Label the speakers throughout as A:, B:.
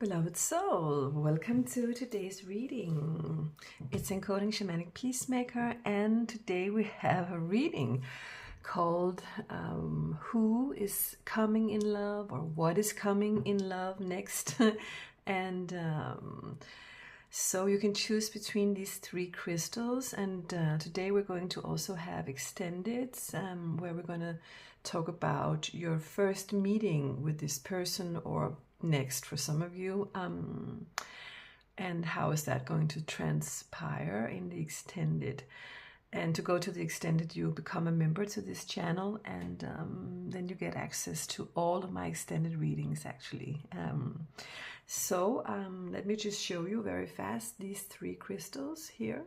A: Beloved soul, welcome to today's reading. It's Encoding Shamanic Peacemaker, and today we have a reading called Who is Coming in Love, or What is Coming in Love Next. And so you can choose between these three crystals, and today we're going to also have extendeds where we're going to talk about your first meeting with this person, or next for some of you, and how is that going to transpire in the extended. And to go to the extended, you become a member to this channel, and then you get access to all of my extended readings actually. So let me just show you very fast these three crystals here.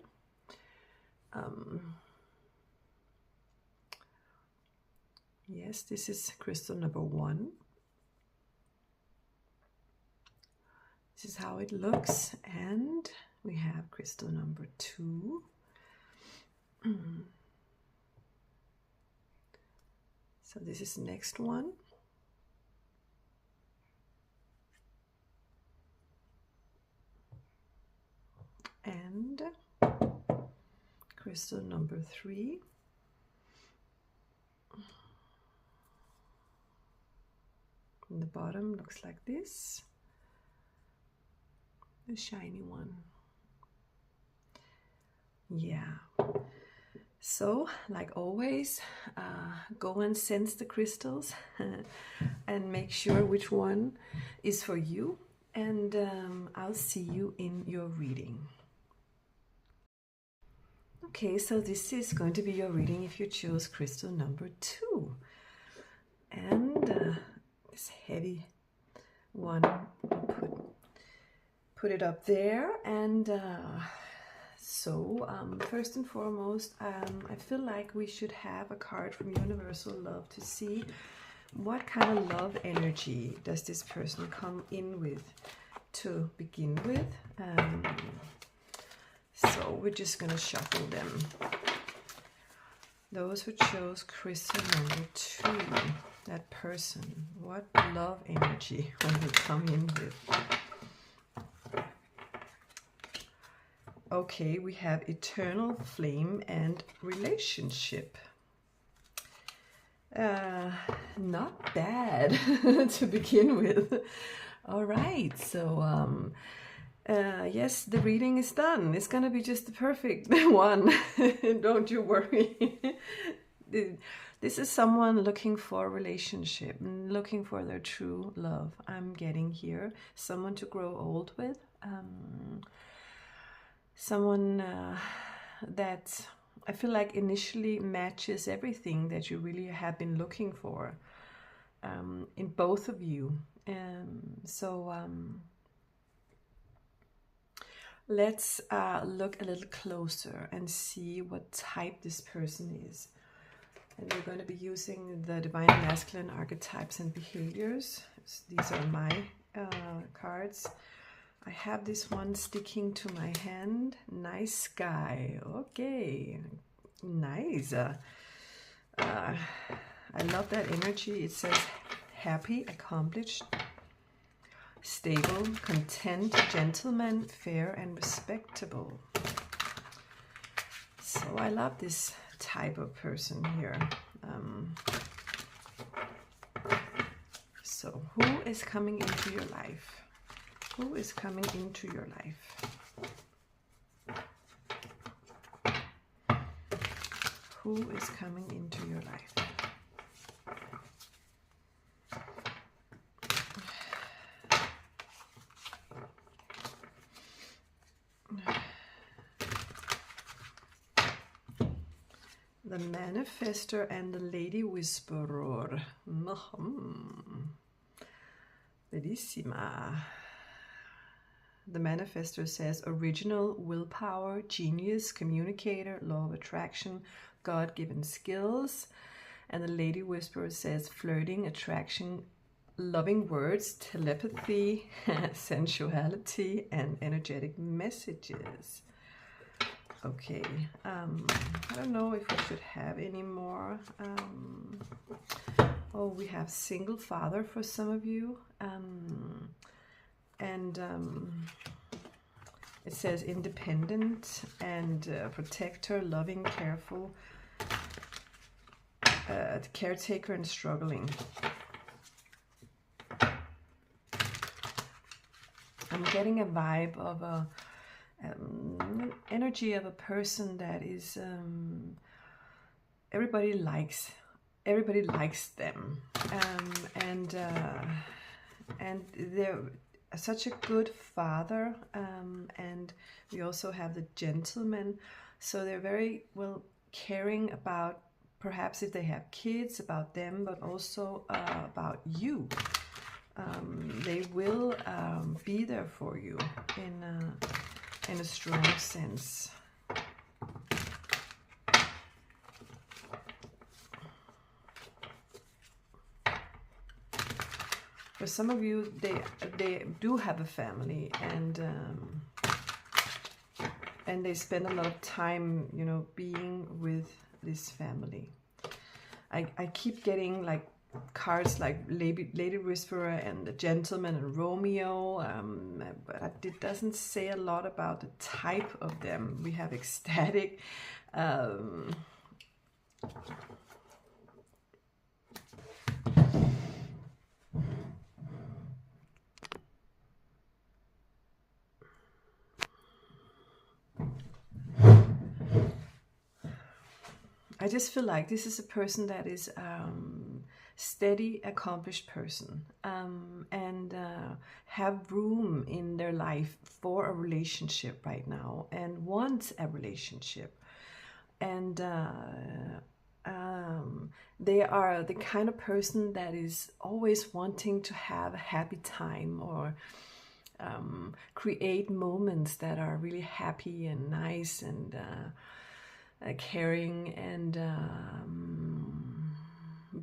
A: Yes, this is crystal number 1. This is how it looks, and we have crystal number 2. So this is the next one. And crystal number 3. And the bottom looks like this. The shiny one. Yeah. So, like always, go and sense the crystals and make sure which one is for you. And I'll see you in your reading. Okay, so this is going to be your reading if you chose crystal number 2. And this heavy one, put it up there. And so first and foremost, I feel like we should have a card from Universal Love to see what kind of love energy does this person come in with to begin with. So we're just going to shuffle them. Those who chose crystal number 2, that person, what love energy will they come in with? Okay, we have eternal flame and relationship. Not bad to begin with. All right, so yes, the reading is done. It's gonna be just the perfect one. Don't you worry. This is someone looking for a relationship, looking for their true love. I'm getting here someone to grow old with. Someone that I feel like initially matches everything that you really have been looking for in both of you. Let's look a little closer and see what type this person is. And we're going to be using the Divine Masculine archetypes and behaviors. These are my cards. I have this one sticking to my hand. Nice guy. Okay, nice. I love that energy. It says happy, accomplished, stable, content, gentleman, fair, and respectable. So I love this type of person here. So who is coming into your life? Who is coming into your life? Who is coming into your life? The Manifestor and the Lady Whisperer. Bellissima. The Manifestor says original, willpower, genius, communicator, law of attraction, God-given skills. And the Lady Whisperer says flirting, attraction, loving words, telepathy, sensuality, and energetic messages. Okay, I don't know if we should have any more. Oh, we have single father for some of you. And and it says independent and protector, loving, careful, caretaker, and struggling. I'm getting a vibe of a energy of a person that is everybody likes them, and they're such a good father, and we also have the gentleman, so they're very well caring about, perhaps if they have kids, about them, but also about you. They will be there for you in a strong sense. For some of you, they do have a family, and they spend a lot of time, you know, being with this family. I keep getting like cards like Lady Whisperer and the Gentleman and Romeo, but it doesn't say a lot about the type of them. We have ecstatic, I just feel like this is a person that is steady, accomplished person, and have room in their life for a relationship right now, and wants a relationship, and they are the kind of person that is always wanting to have a happy time, or create moments that are really happy and nice and caring, and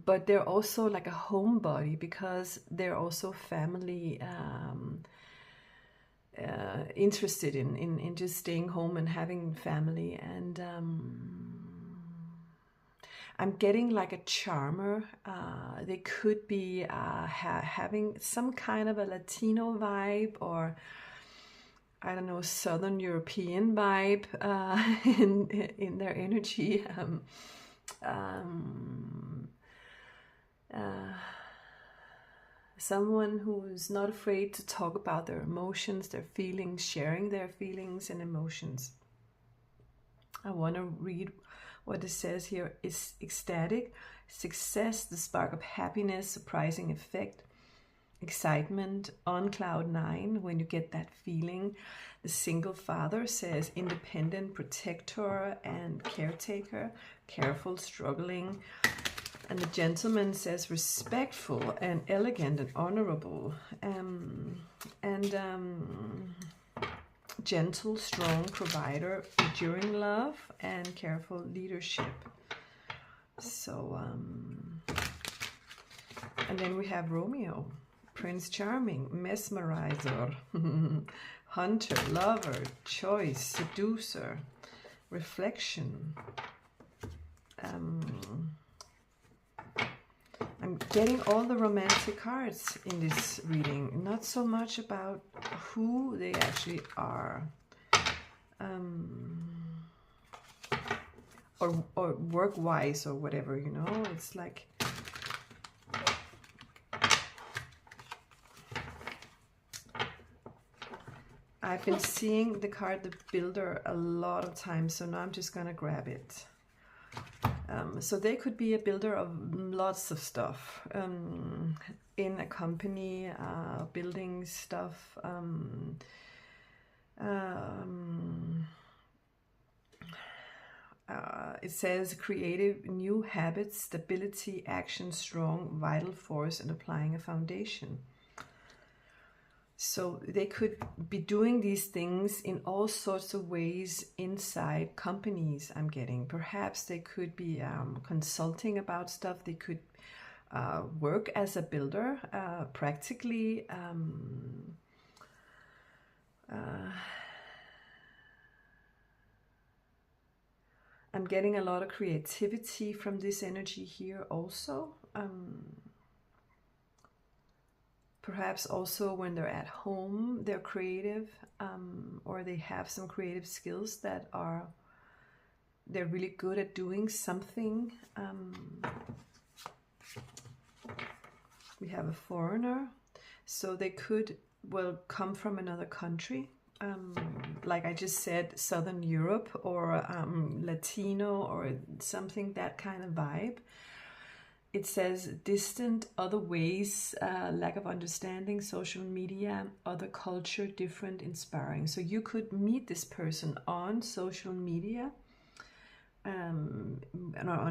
A: but they're also like a homebody, because they're also family interested in just staying home and having family, and I'm getting like a charmer. They could be having some kind of a Latino vibe, or I don't know, Southern European vibe in their energy. Someone who's not afraid to talk about their emotions, their feelings, sharing their feelings and emotions. I want to read what it says here. Is ecstatic, success, the spark of happiness, surprising effect, excitement, on cloud nine, when you get that feeling. The single father says independent, protector and caretaker, careful, struggling. And the gentleman says respectful and elegant and honorable, and gentle, strong, provider, enduring love, and careful leadership. So and then we have Romeo, Prince Charming, mesmerizer, hunter, lover, choice, seducer, reflection. I'm getting all the romantic cards in this reading, not so much about who they actually are, or work-wise or whatever, you know. It's like I've been seeing the card the Builder a lot of times, so now I'm just gonna grab it. So they could be a builder of lots of stuff, in a company, building stuff, it says creative, new habits, stability, action, strong, vital force, and applying a foundation. So they could be doing these things in all sorts of ways inside companies, I'm getting. Perhaps they could be consulting about stuff. They could work as a builder, practically. I'm getting a lot of creativity from this energy here also. Perhaps also when they're at home, they're creative, or they have some creative skills that they're really good at doing something. We have a foreigner, so they could, well, come from another country. Like I just said, Southern Europe or Latino or something, that kind of vibe. It says distant, other ways, lack of understanding, social media, other culture, different, inspiring. So you could meet this person on social media, on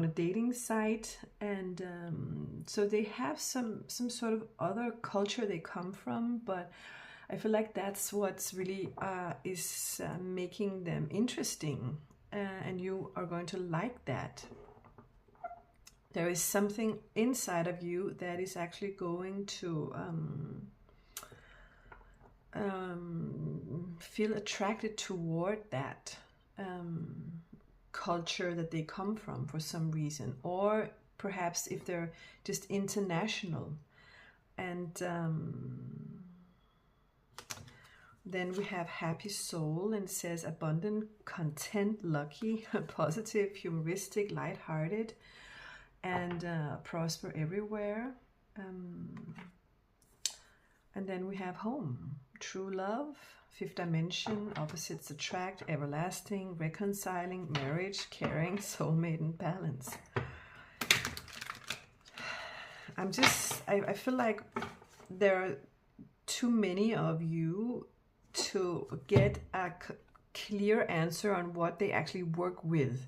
A: a dating site, and so they have some sort of other culture they come from, but I feel like that's what's really is making them interesting, and you are going to like that. There is something inside of you that is actually going to feel attracted toward that culture that they come from for some reason, or perhaps if they're just international. And then we have happy soul, and it says abundant, content, lucky, positive, humoristic, lighthearted, and prosper everywhere. And then we have home, true love, fifth dimension, opposites attract, everlasting, reconciling, marriage, caring, soulmate, and balance. I feel like there are too many of you to get a clear answer on what they actually work with.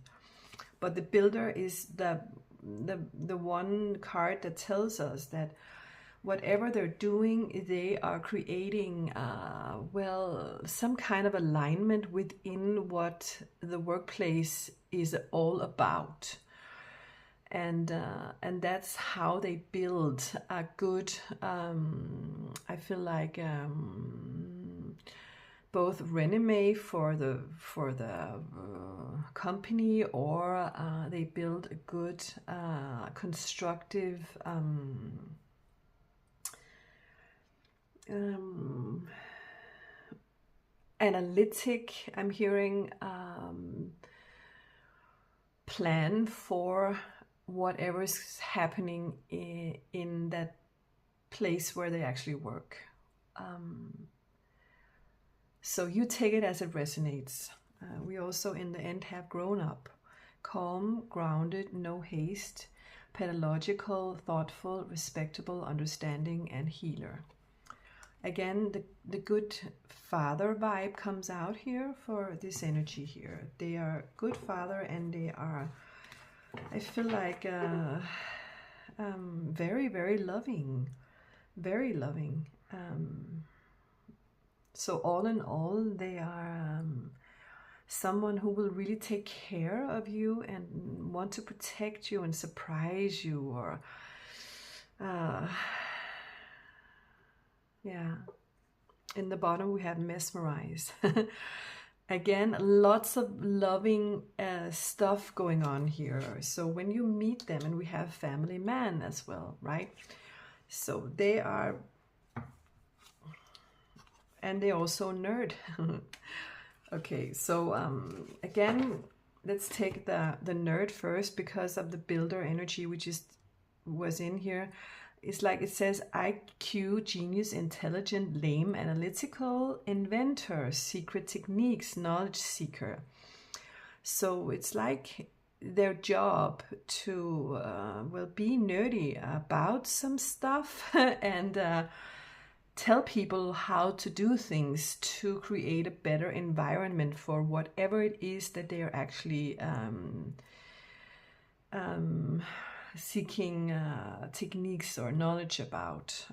A: But the builder is the one card that tells us that whatever they're doing, they are creating, well, some kind of alignment within what the workplace is all about. And that's how they build a good, I feel like, both resume for the company, or they build a good constructive analytic, I'm hearing, plan for whatever is happening in that place where they actually work. So you take it as it resonates. We also in the end have grown up, calm, grounded, no haste, pedagogical, thoughtful, respectable, understanding, and healer. Again, the good father vibe comes out here for this energy here. They are good father, and they are, I feel like, very, very loving, very loving. So all in all, they are someone who will really take care of you and want to protect you and surprise you, or yeah. In the bottom we have mesmerize. Again, lots of loving stuff going on here. So when you meet them, and we have family man as well, right? So they are, and they also nerd. Okay, so again, let's take the nerd first, because of the builder energy which was in here. It's like it says IQ, genius, intelligent, lame, analytical, inventor, secret techniques, knowledge seeker. So it's like their job to well, be nerdy about some stuff and tell people how to do things to create a better environment for whatever it is that they are actually seeking techniques or knowledge about.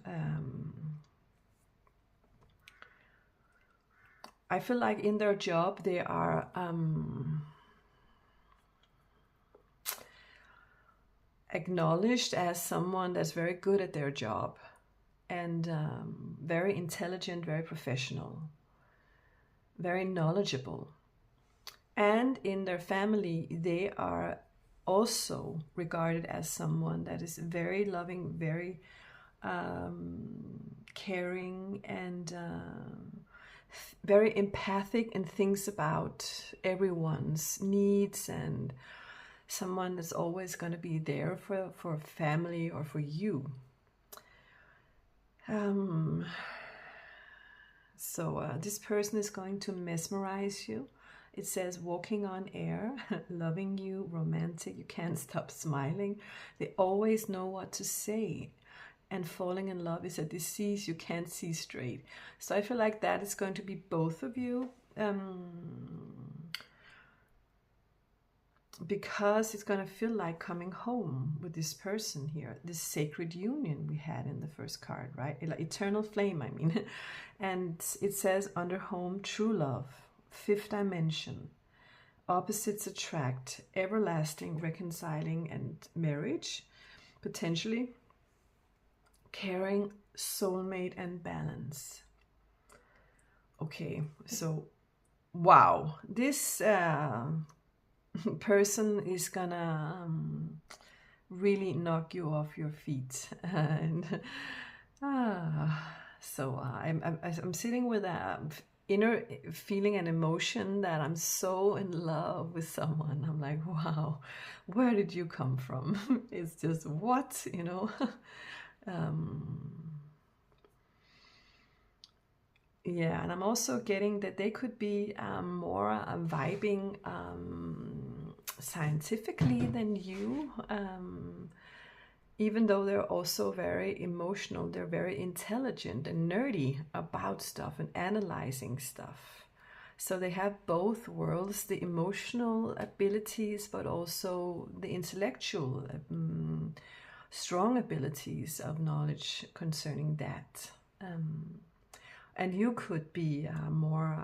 A: I feel like in their job they are acknowledged as someone that's very good at their job, and very intelligent, very professional, very knowledgeable. And in their family, they are also regarded as someone that is very loving, very caring, and very empathic, and thinks about everyone's needs, and someone that's always going to be there for family or for you. So this person is going to mesmerize you. It says walking on air, loving you, romantic, you can't stop smiling. They always know what to say. And falling in love is a disease you can't see straight. So I feel like that is going to be both of you. Because it's going to feel like coming home with this person here, this sacred union we had in the first card, right? Eternal flame, I mean. And it says under home, true love, 5th dimension, opposites attract, everlasting, reconciling, and marriage, potentially, caring, soulmate, and balance. Okay, so wow, this person is gonna really knock you off your feet. And so I'm sitting with a inner feeling and emotion that I'm so in love with someone. I'm like, wow, where did you come from? It's just what, you know. Yeah, and I'm also getting that they could be more vibing scientifically than you, even though they're also very emotional. They're very intelligent and nerdy about stuff and analyzing stuff. So they have both worlds, the emotional abilities, but also the intellectual, strong abilities of knowledge concerning that. And you could be more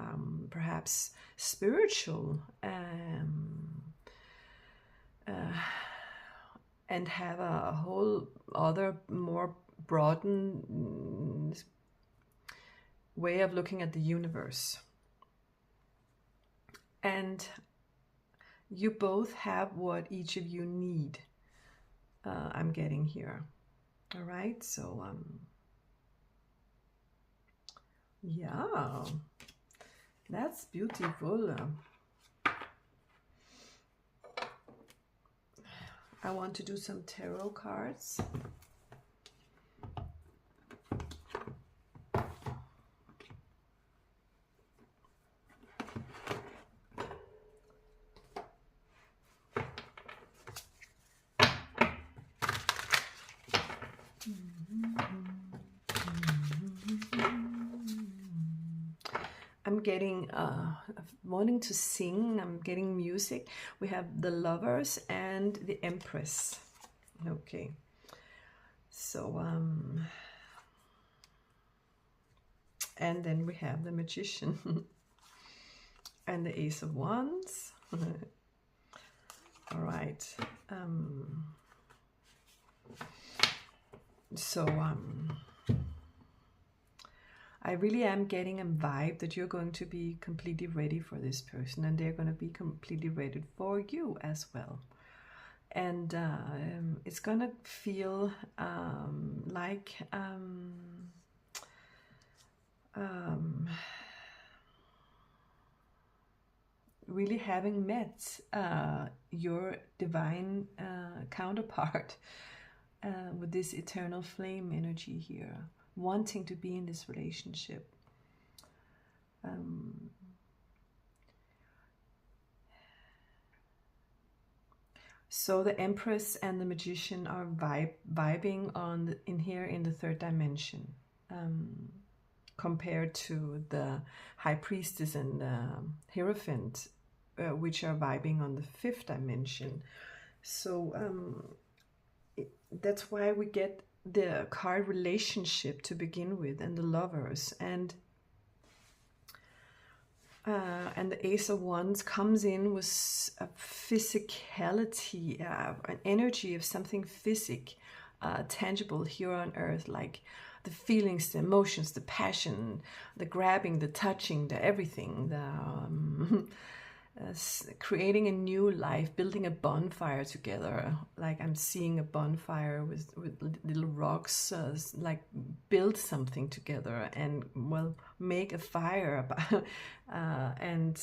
A: perhaps spiritual, and have a whole other more broadened way of looking at the universe. And you both have what each of you need, I'm getting here. All right, so yeah, that's beautiful. I want to do some tarot cards. I'm getting wanting to sing. I'm getting music. We have the Lovers and the Empress. Okay, so and then we have the Magician and the Ace of Wands. All right. So I really am getting a vibe that you're going to be completely ready for this person, and they're going to be completely ready for you as well. And it's going to feel like really having met your divine counterpart with this eternal flame energy here, wanting to be in this relationship. So the Empress and the Magician are vibing on in here in the 3rd dimension, compared to the High Priestess and the Hierophant, which are vibing on the 5th dimension. So that's why we get the card relationship to begin with, and the Lovers, and the Ace of Wands comes in with a physicality, an energy of something tangible here on earth, like the feelings, the emotions, the passion, the grabbing, the touching, the everything, creating a new life, building a bonfire together. Like I'm seeing a bonfire with little rocks, like build something together and, well, make a fire and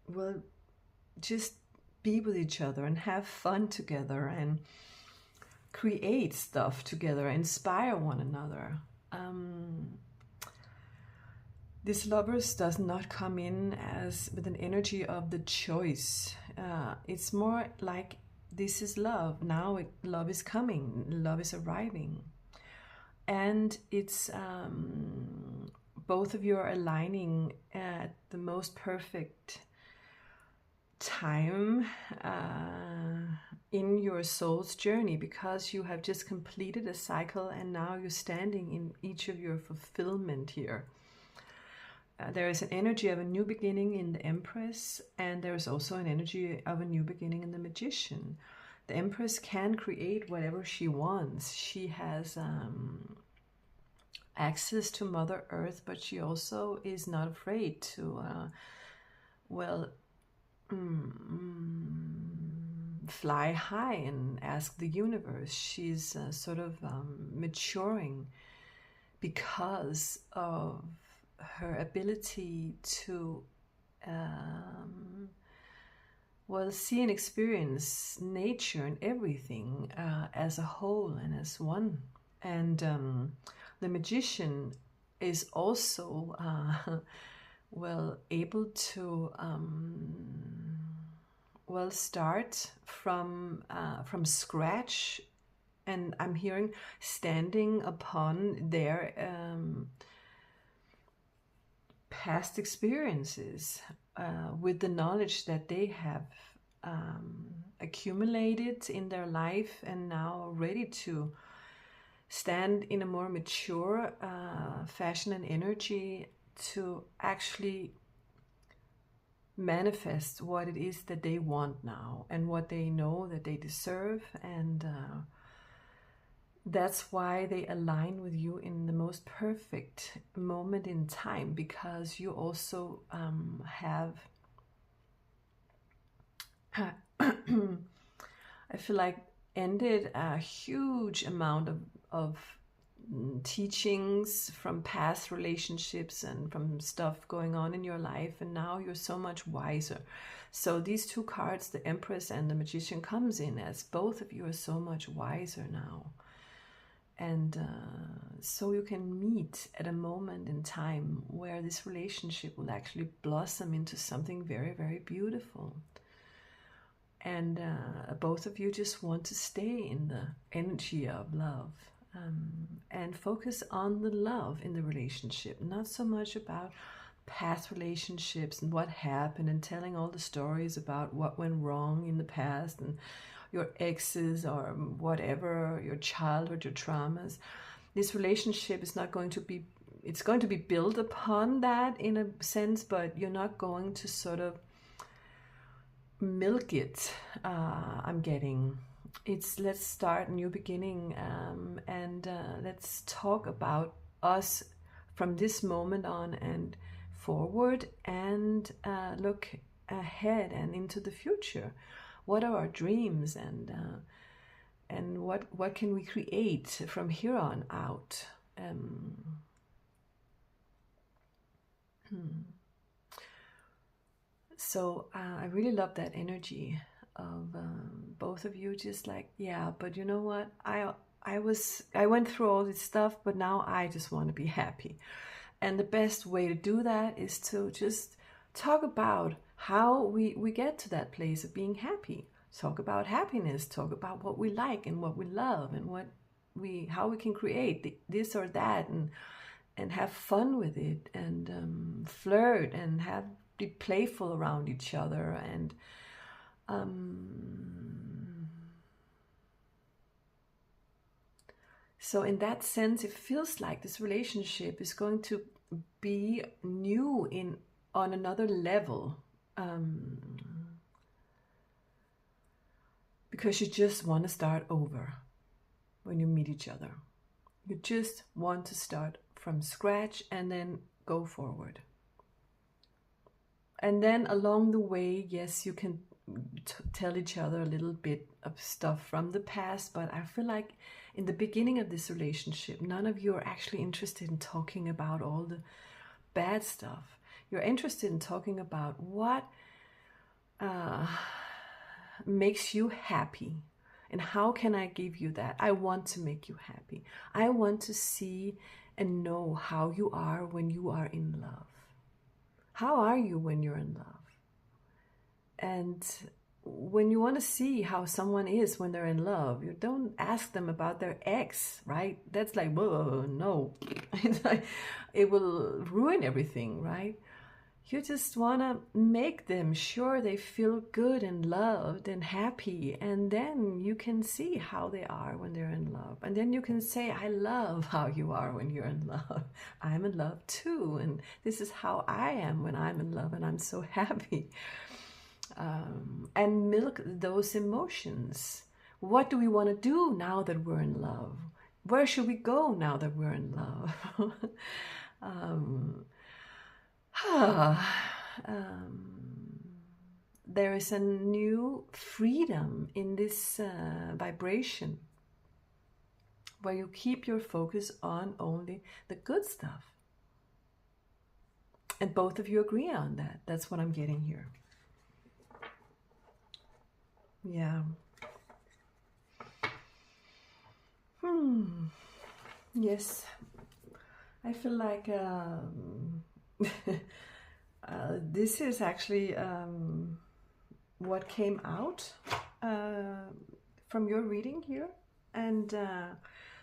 A: well, just be with each other and have fun together and create stuff together, inspire one another. This lovers does not come in as with an energy of the choice. It's more like this is love. Now love is coming, love is arriving. And it's both of you are aligning at the most perfect time in your soul's journey, because you have just completed a cycle and now you're standing in each of your fulfillment here. There is an energy of a new beginning in the Empress, and there is also an energy of a new beginning in the Magician. The Empress can create whatever she wants. She has access to Mother Earth, but she also is not afraid to, fly high and ask the universe. She's sort of maturing because of her ability to see and experience nature and everything as a whole and as one. And the Magician is also able to start from scratch. And I'm hearing standing upon their past experiences with the knowledge that they have accumulated in their life, and now ready to stand in a more mature fashion and energy to actually manifest what it is that they want now and what they know that they deserve. And that's why they align with you in the most perfect moment in time, because you also have I feel like ended a huge amount of teachings from past relationships and from stuff going on in your life, and now you're so much wiser. So these two cards, the Empress and the Magician, comes in as both of you are so much wiser now. And so you can meet at a moment in time where this relationship will actually blossom into something very, very beautiful. And both of you just want to stay in the energy of love and focus on the love in the relationship, not so much about past relationships and what happened and telling all the stories about what went wrong in the past and your exes or whatever, your childhood, your traumas. This relationship is not going to be, it's going to be built upon that in a sense, but you're not going to sort of milk it. I'm getting it's, let's start a new beginning, and let's talk about us from this moment on and forward, and look ahead and into the future. What are our dreams, and what can we create from here on out? So I really love that energy of both of you, just like, yeah, but you know what? I went through all this stuff, but now I just want to be happy. And the best way to do that is to just talk about how we get to that place of being happy. Talk about happiness, talk about what we like and what we love, and how we can create this or that, and have fun with it, and flirt and be playful around each other, and so in that sense, it feels like this relationship is going to be new on another level, because you just want to start over when you meet each other. You just want to start from scratch and then go forward. And then along the way, yes, you can tell each other a little bit of stuff from the past, but I feel like in the beginning of this relationship, none of you are actually interested in talking about all the bad stuff. You're interested in talking about what makes you happy, and how can I give you that? I want to make you happy. I want to see and know how you are when you are in love. How are you when you're in love? And when you want to see how someone is when they're in love, you don't ask them about their ex, right? That's like, whoa, no. It's like, it will ruin everything, right? You just want to make them sure they feel good and loved and happy. And then you can see how they are when they're in love. And then you can say, I love how you are when you're in love. I'm in love too. And this is how I am when I'm in love and I'm so happy. And milk those emotions. What do we want to do now that we're in love? Where should we go now that we're in love? There is a new freedom in this vibration where you keep your focus on only the good stuff. And both of you agree on that. That's what I'm getting here. Yeah. Yes. I feel like this is actually what came out from your reading here, and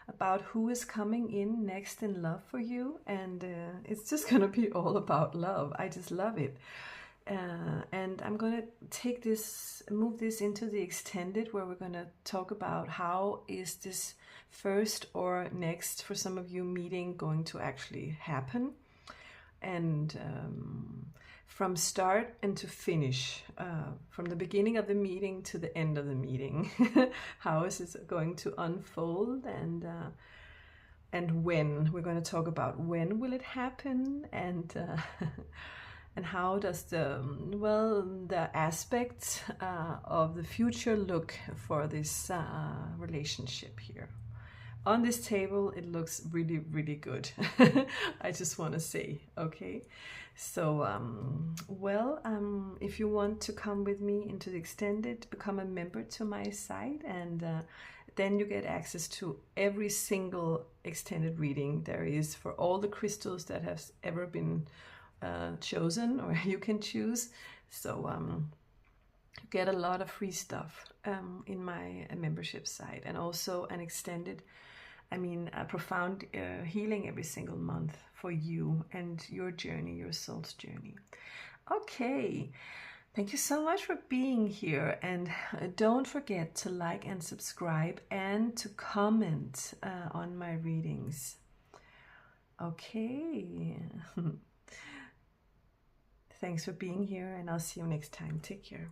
A: about who is coming in next in love for you. And it's just gonna be all about love. I just love it. And I'm gonna take this, move this into the extended, where we're gonna talk about how is this first or next, for some of you, meeting going to actually happen, and from start and to finish, from the beginning of the meeting to the end of the meeting. How is it going to unfold, and when. We're going to talk about when will it happen, and and how does the aspects of the future look for this relationship here. On this table, it looks really, really good. I just want to say, okay? So, if you want to come with me into the extended, become a member to my site, and then you get access to every single extended reading there is for all the crystals that have ever been chosen, or you can choose. So you get a lot of free stuff in my membership site, and also an extended, a profound healing every single month for you and your journey, your soul's journey. Okay, thank you so much for being here, and don't forget to like and subscribe and to comment on my readings. Okay. Thanks for being here, and I'll see you next time. Take care.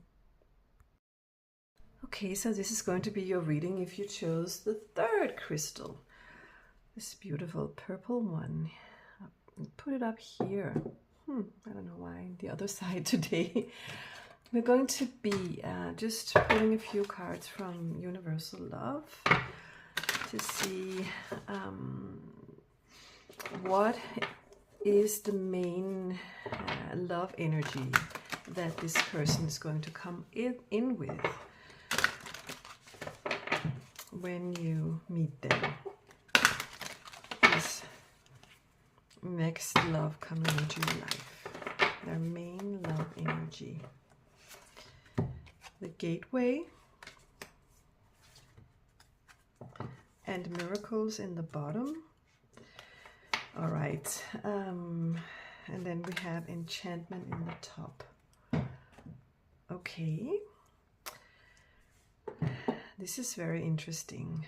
A: Okay, so this is going to be your reading if you chose the third crystal. This beautiful purple one. I'll put it up here. I don't know why, the other side today. We're going to be just pulling a few cards from Universal Love to see what is the main love energy that this person is going to come in with when you meet them. This next love coming into your life. Their main love energy. The gateway. And miracles in the bottom. All right, and then we have enchantment in the top. Okay, this is very interesting.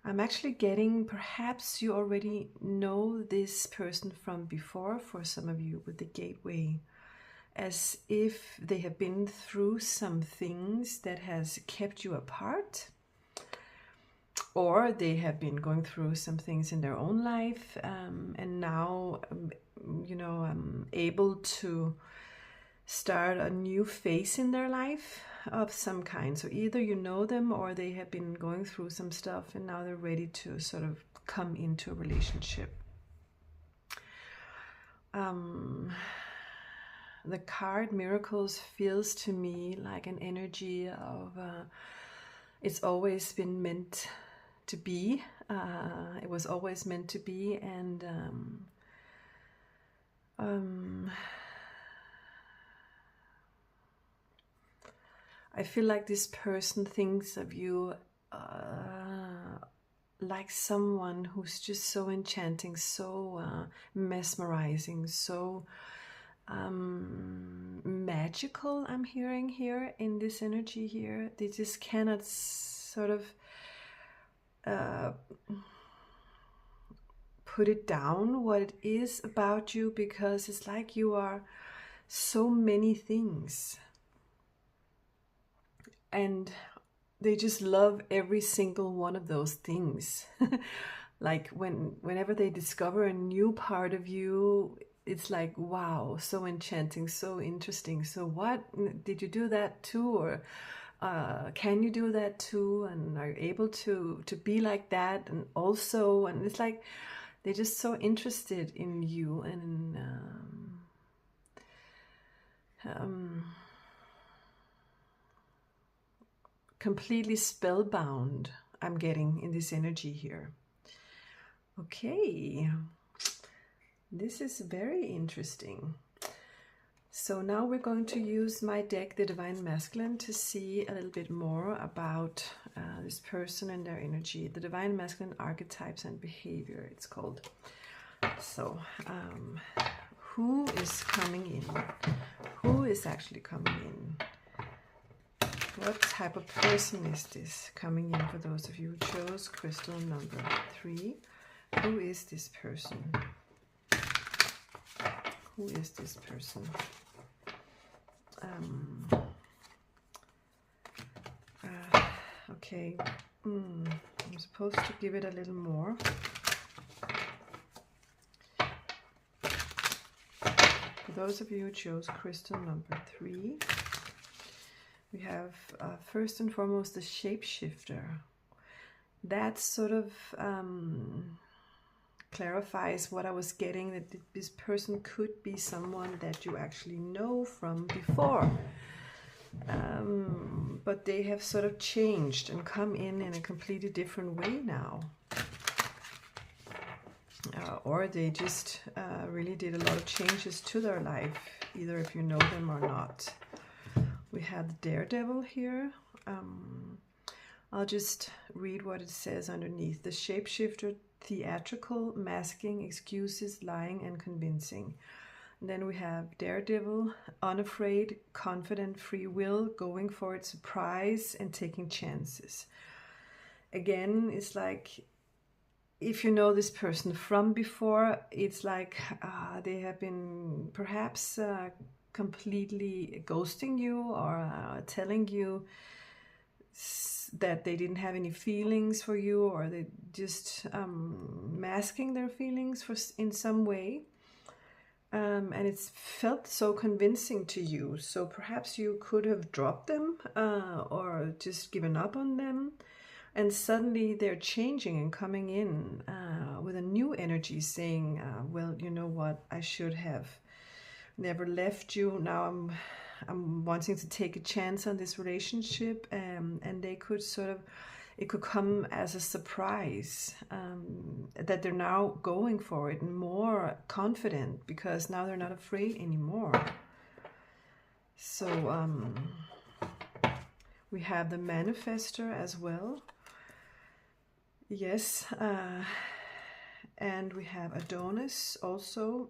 A: I'm actually getting, perhaps you already know this person from before, for some of you, with the gateway, as if they have been through some things that has kept you apart. Or they have been going through some things in their own life, and now you know, able to start a new phase in their life of some kind. So either you know them or they have been going through some stuff and now they're ready to sort of come into a relationship. The card Miracles feels to me like an energy of it's always been meant to be. It was always meant to be, and I feel like this person thinks of you like someone who's just so enchanting, so mesmerizing, so magical. I'm hearing here in this energy here. They just cannot sort of put it down what it is about you, because it's like you are so many things, and they just love every single one of those things. Like whenever they discover a new part of you, it's like, wow, so enchanting, so interesting. So what, did you do that too? Or can you do that too? And are you able to be like that? And also, and it's like they're just so interested in you, and completely spellbound, I'm getting in this energy here. Okay, this is very interesting. So now we're going to use my deck, the Divine Masculine, to see a little bit more about this person and their energy. The Divine Masculine Archetypes and Behavior, it's called. So who is coming in? Who is actually coming in? What type of person is this coming in for those of you who chose crystal number 3? Who is this person? Who is this person? Okay, I'm supposed to give it a little more. For those of you who chose crystal number 3, we have first and foremost the shapeshifter. That sort of clarifies what I was getting, that this person could be someone that you actually know from before. But they have sort of changed and come in a completely different way now. Or they just really did a lot of changes to their life, either if you know them or not. We have the Daredevil here. I'll just read what it says underneath. The shapeshifter, theatrical, masking, excuses, lying, and convincing. And then we have Daredevil, unafraid, confident, free will, going for it, surprise, and taking chances. Again, it's like, if you know this person from before, it's like they have been perhaps completely ghosting you, or telling you that they didn't have any feelings for you, or they just masking their feelings in some way. And it's felt so convincing to you. So perhaps you could have dropped them or just given up on them. And suddenly they're changing and coming in with a new energy, saying, well, you know what, I should have never left you. Now I'm wanting to take a chance on this relationship. And they could sort of, it could come as a surprise that they're now going for it and more confident, because now they're not afraid anymore. So we have the Manifester as well. Yes, and we have Adonis also.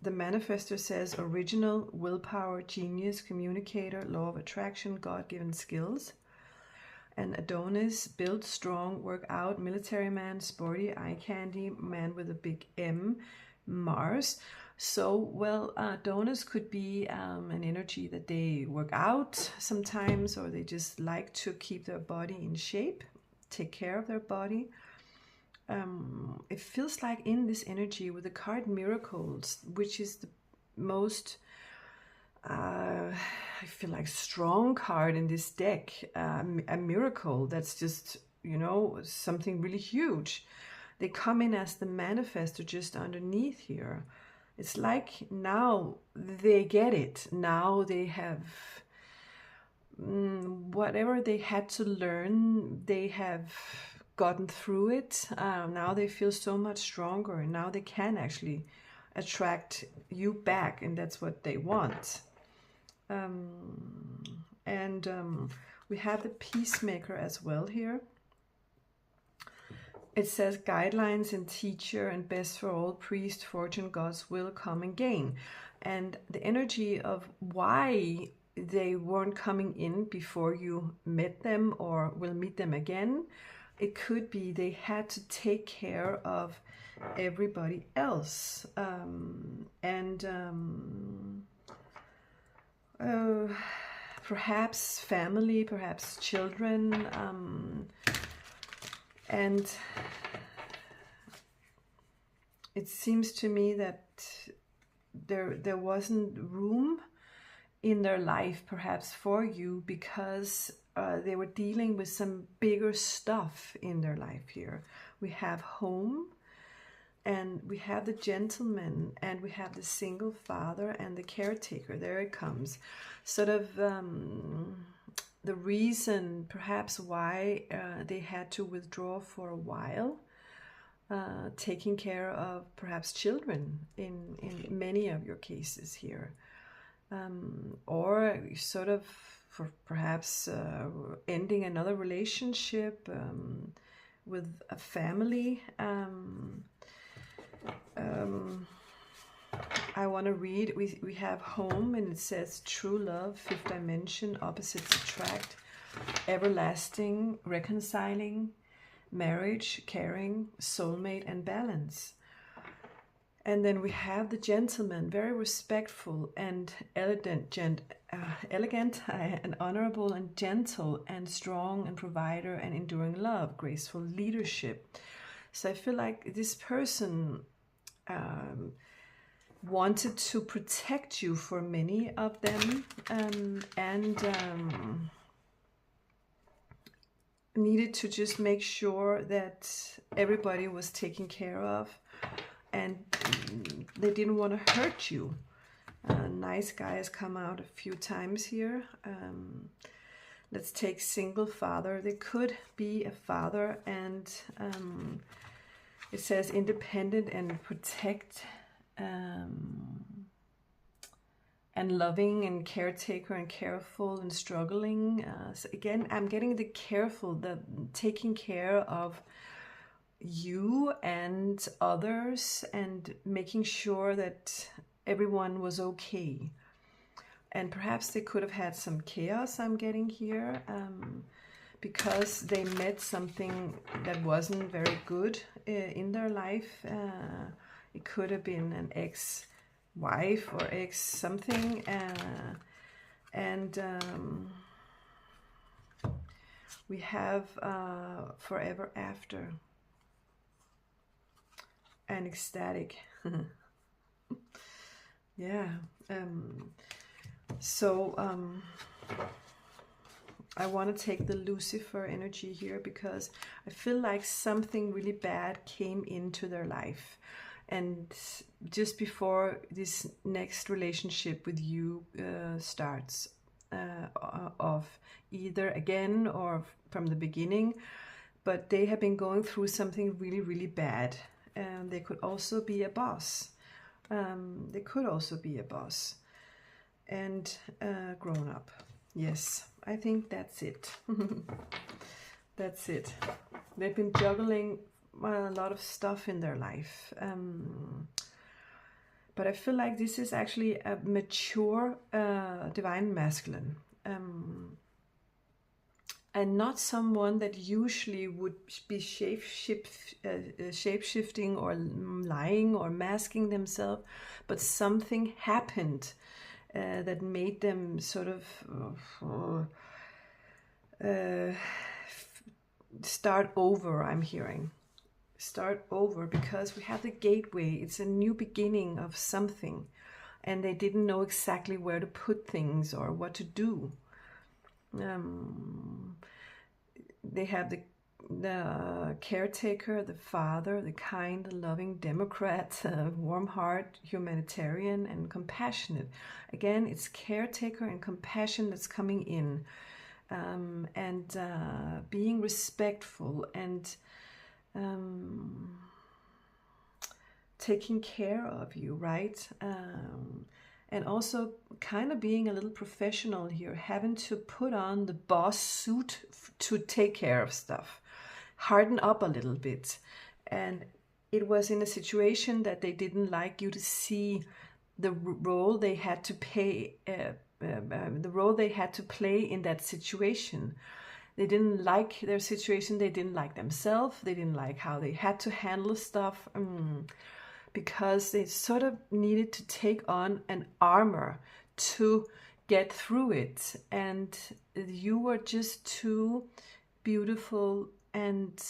A: The Manifester says original, willpower, genius, communicator, law of attraction, God-given skills. And Adonis, built, strong, work out, military man, sporty, eye candy, man with a big M, Mars. So, well, Adonis could be an energy that they work out sometimes, or they just like to keep their body in shape. take care of their body. It feels like in this energy with the card Miracles, which is the most, I feel like, strong card in this deck, a miracle that's just, you know, something really huge. They come in as the manifestor just underneath here. It's like now they get it. Now they have whatever they had to learn, they have gotten through it. Now they feel so much stronger, and now they can actually attract you back, and that's what they want. We have the Peacemaker as well here. It says guidelines and teacher and best for all, priest, fortune, God's will, come and gain. And the energy of why they weren't coming in before you met them or will meet them again, it could be they had to take care of everybody else. Perhaps family, perhaps children, and it seems to me that there wasn't room in their life perhaps for you because they were dealing with some bigger stuff in their life here. We have home, and we have the gentleman, and we have the single father and the caretaker. There it comes. Sort of the reason perhaps why they had to withdraw for a while, taking care of perhaps children in many of your cases here. Or sort of for perhaps ending another relationship with a family. I want to read, we have home, and it says true love, fifth dimension, opposites attract, everlasting, reconciling, marriage, caring, soulmate, and balance. And then we have the gentleman, very respectful and elegant and honorable and gentle and strong and provider and enduring love, graceful leadership. So I feel like this person wanted to protect you for many of them, and needed to just make sure that everybody was taken care of, and they didn't want to hurt you. Nice guy has come out a few times here. Let's take single father. They could be a father, and it says independent and protect, and loving and caretaker and careful and struggling. So again, I'm getting the careful, the taking care of you and others, and making sure that everyone was okay. And perhaps they could have had some chaos, I'm getting here, because they met something that wasn't very good in their life. It could have been an ex-wife or ex-something, we have forever after and ecstatic. Yeah. I want to take the Lucifer energy here, because I feel like something really bad came into their life, and just before this next relationship with you starts off, either again or from the beginning, but they have been going through something really, really bad. And they could also be a boss. They could also be a boss and grown up. Yes, I think that's it. That's it. They've been juggling a lot of stuff in their life. But I feel like this is actually a mature divine masculine. And not someone that usually would be shape-shifting or lying or masking themselves, but something happened that made them sort of start over, I'm hearing. Start over, because we have the gateway. It's a new beginning of something. And they didn't know exactly where to put things or what to do. They have the caretaker, the father, the kind, the loving Democrat, warm heart, humanitarian, and compassionate. Again, it's caretaker and compassion that's coming in, and being respectful and taking care of you, right? And also kind of being a little professional here, having to put on the boss suit to take care of stuff, harden up a little bit. And it was in a situation that they didn't like you to see the role they had to play, in that situation. They didn't like their situation. They didn't like themselves. They didn't like how they had to handle stuff. Because they sort of needed to take on an armor to get through it. And you were just too beautiful and,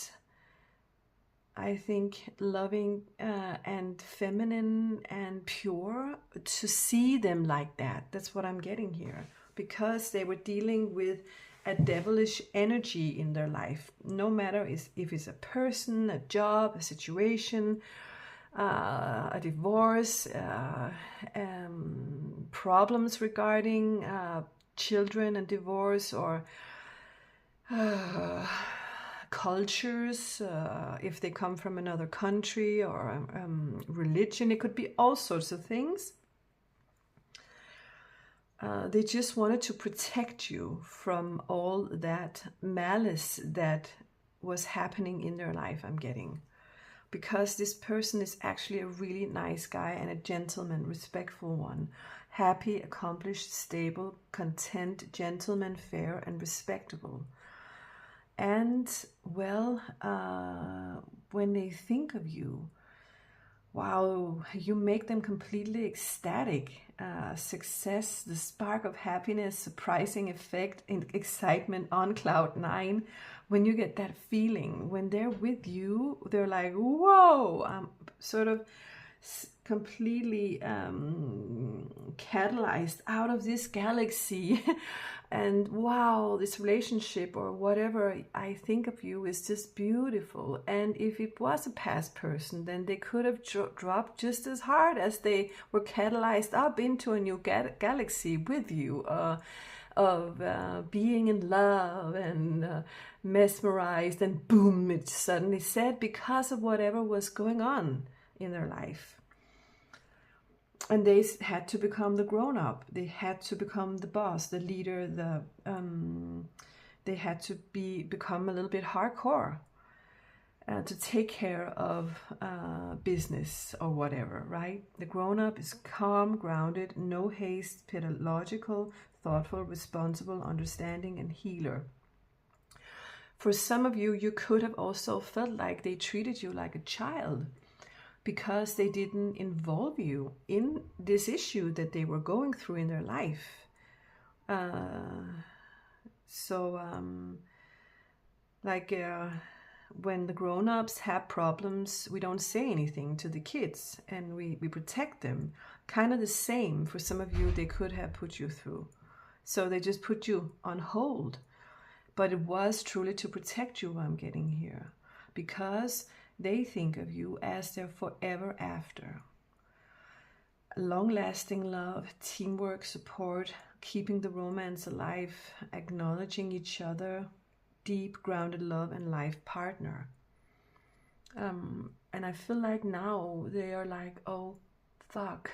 A: I think, loving and feminine and pure to see them like that. That's what I'm getting here. Because they were dealing with a devilish energy in their life. No matter if it's a person, a job, a situation, a divorce, problems regarding children and divorce, or cultures, if they come from another country, or religion. It could be all sorts of things. They just wanted to protect you from all that malice that was happening in their life, I'm getting. Because this person is actually a really nice guy and a gentleman, respectful one. Happy, accomplished, stable, content, gentleman, fair, and respectable. And, well, when they think of you, wow, you make them completely ecstatic. Success, the spark of happiness, surprising effect, and excitement on cloud 9. When you get that feeling, when they're with you, they're like, whoa, I'm sort of completely catalyzed out of this galaxy. And wow, this relationship or whatever I think of you is just beautiful. And if it was a past person, then they could have dropped just as hard as they were catalyzed up into a new galaxy with you, of being in love and mesmerized, and boom, it suddenly said, because of whatever was going on in their life. And they had to become the grown-up. They had to become the boss, the leader. They had to become a little bit hardcore to take care of business or whatever, right? The grown-up is calm, grounded, no haste, pedagogical, thoughtful, responsible, understanding, and healer. For some of you, you could have also felt like they treated you like a child, because they didn't involve you in this issue that they were going through in their life. When the grown-ups have problems, we don't say anything to the kids, and we protect them. Kind of the same for some of you, they could have put you through. So they just put you on hold. But it was truly to protect you, I'm getting here, because they think of you as their forever after. Long-lasting love, teamwork, support, keeping the romance alive, acknowledging each other, deep, grounded love, and life partner. And I feel like now they are like, oh, fuck.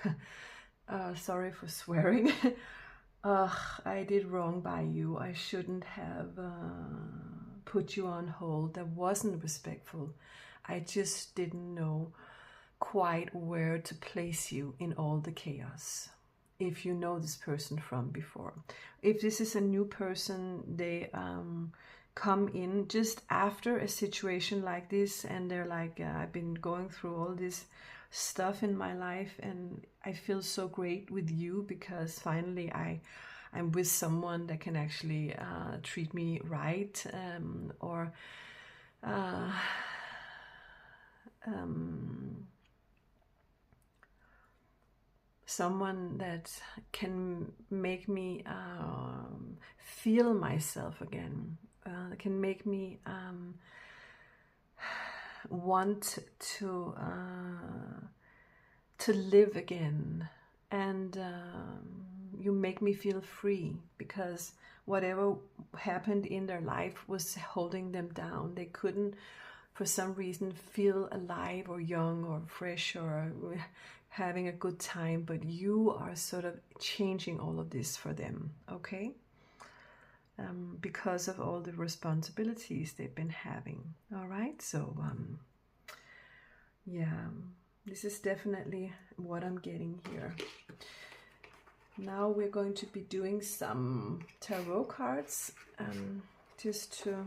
A: Sorry for swearing. I did wrong by you. I shouldn't have put you on hold. That wasn't respectful. I just didn't know quite where to place you in all the chaos. If you know this person from before. If this is a new person, they come in just after a situation like this, and they're like, I've been going through all this stuff in my life, and I feel so great with you because finally I'm with someone that can actually treat me right, or someone that can make me feel myself again, can make me want to live again, and you make me feel free, because whatever happened in their life was holding them down. They couldn't, for some reason, feel alive or young or fresh or having a good time, but you are sort of changing all of this for them, okay? Because of all the responsibilities they've been having. All right, so yeah, this is definitely what I'm getting here. Now we're going to be doing some tarot cards, just to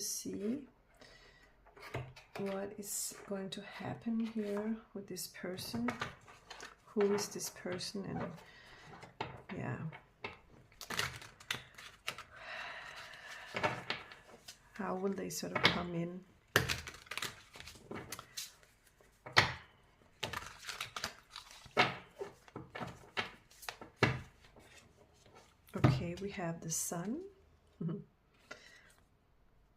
A: see what is going to happen here with this person. Who is this person? And yeah, how will they sort of come in? Okay, we have the sun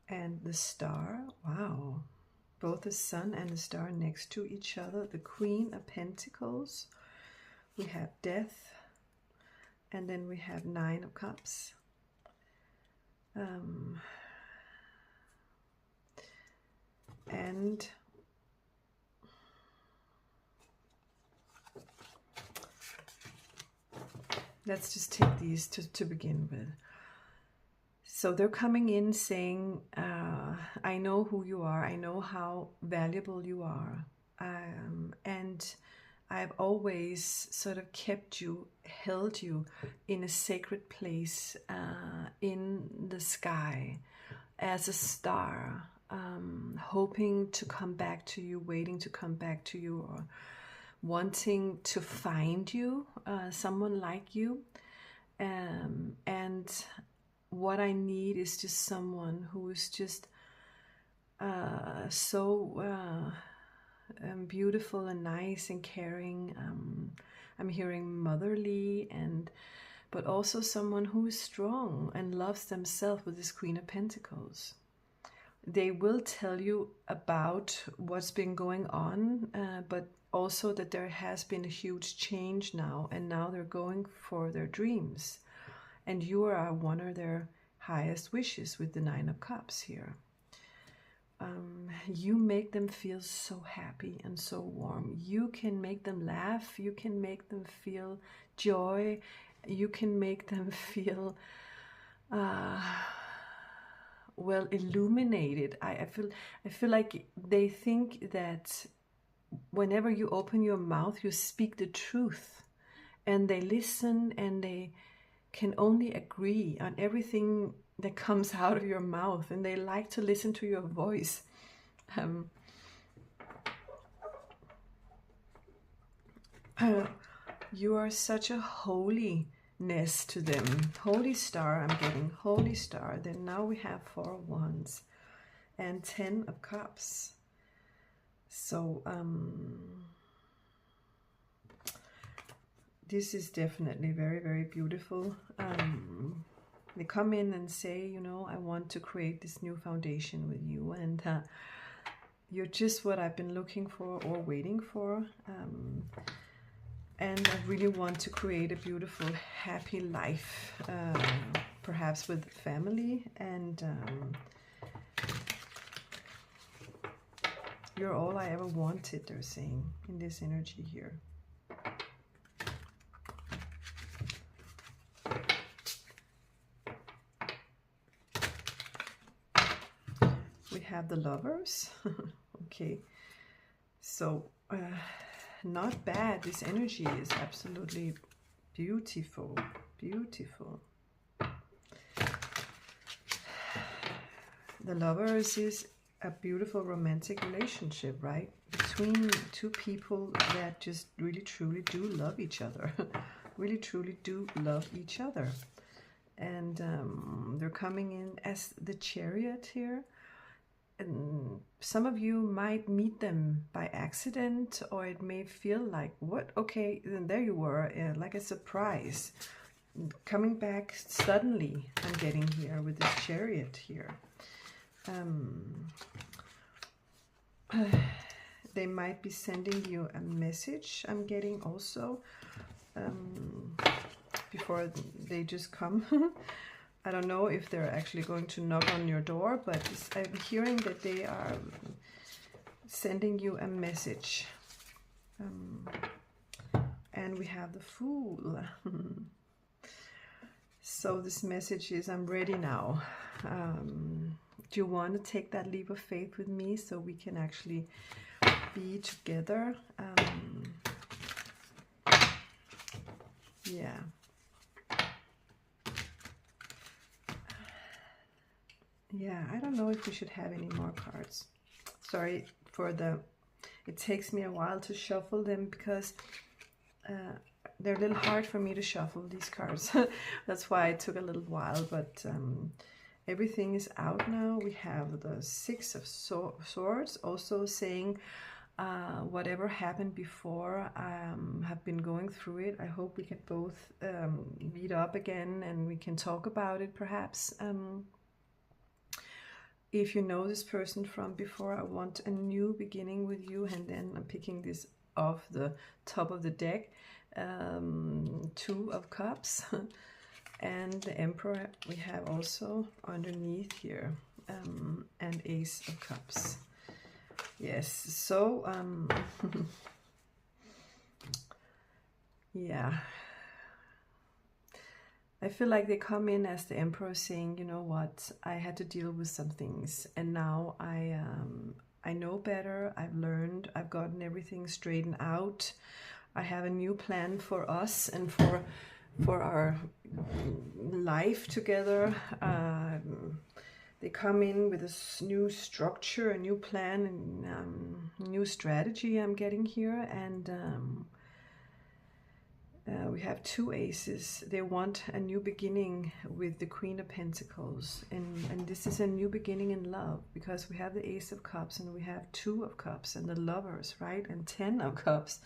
A: and the star. Wow, both the sun and the star next to each other. The Queen of Pentacles. We have death, and then we have Nine of Cups. And let's just take these to begin with. So they're coming in saying, I know who you are. I know how valuable you are. And I've always sort of kept you, held you in a sacred place in the sky as a star, hoping to come back to you, waiting to come back to you, or wanting to find you, someone like you. And what I need is just someone who is just so beautiful and nice and caring. I'm hearing motherly, but also someone who is strong and loves themselves with this Queen of Pentacles. They will tell you about what's been going on, but also that there has been a huge change now, and now they're going for their dreams. And you are one of their highest wishes with the Nine of Cups here. You make them feel so happy and so warm. You can make them laugh. You can make them feel joy. You can make them feel well illuminated. I feel like they think that whenever you open your mouth, you speak the truth, and they listen, and they can only agree on everything that comes out of your mouth, and they like to listen to your voice. You are such a holiness to them. Holy Star, I'm getting Holy Star. Then now we have 4 of Wands and 10 of Cups. So this is definitely very, very beautiful. They come in and say, you know, I want to create this new foundation with you, and you're just what I've been looking for or waiting for. And I really want to create a beautiful, happy life, perhaps with family, and you're all I ever wanted, they're saying, in this energy here. We have the Lovers. Okay, so not bad. This energy is absolutely beautiful, beautiful. The Lovers is a beautiful romantic relationship, right? Between two people that just really truly do love each other. Really truly do love each other. and they're coming in as the Chariot here. And some of you might meet them by accident, or it may feel like, what? Okay, then there you were, like a surprise. Coming back suddenly, I'm getting here with this Chariot here. They might be sending you a message, I'm getting also, before they just come. I don't know if they're actually going to knock on your door, but I'm hearing that they are sending you a message. And we have the Fool. So this message is, I'm ready now. Do you want to take that leap of faith with me so we can actually be together? Yeah. Yeah, I don't know if we should have any more cards. Sorry for it takes me a while to shuffle them because they're a little hard for me to shuffle these cards. That's why it took a little while, but everything is out now. We have the Six of Swords, also saying whatever happened before, have been going through it. I hope we can both meet up again and we can talk about it perhaps. If you know this person from before, I want a new beginning with you. And then I'm picking this off the top of the deck. Two of Cups. And the Emperor we have also underneath here. And Ace of Cups. Yes, so yeah. I feel like they come in as the Emperor saying, you know what, I had to deal with some things, and now I know better, I've learned, I've gotten everything straightened out. I have a new plan for us and for our life together. They come in with a new structure, a new plan, and new strategy I'm getting here, and we have two aces. They want a new beginning with the Queen of Pentacles, and this is a new beginning in love, because we have the Ace of Cups and we have Two of Cups and the Lovers, right, and 10 of Cups.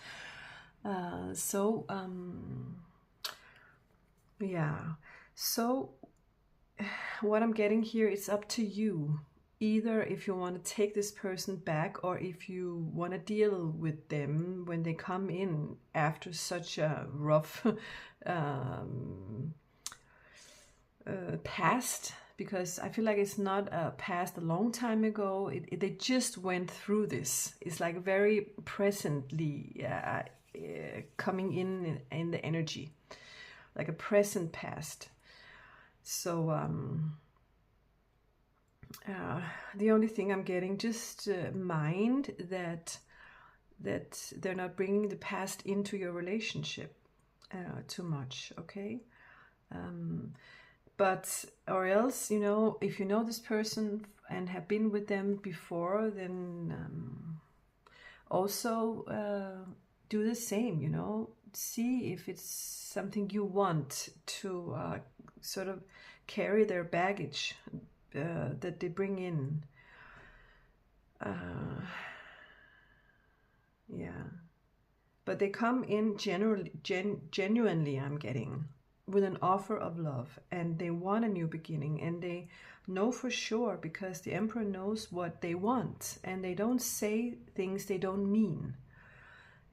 A: Yeah, so what I'm getting here, it's up to you. Either if you want to take this person back, or if you want to deal with them when they come in after such a rough past, because I feel like it's not a past a long time ago. They just went through this. It's like very presently coming in the energy, like a present past. So the only thing I'm getting, just mind that they're not bringing the past into your relationship too much, okay? But, or else, you know, if you know this person and have been with them before, then also do the same, you know? See if it's something you want to sort of carry their baggage that they bring in. Yeah, but they come in genuinely, I'm getting, with an offer of love, and they want a new beginning, and they know for sure, because the Emperor knows what they want, and they don't say things they don't mean,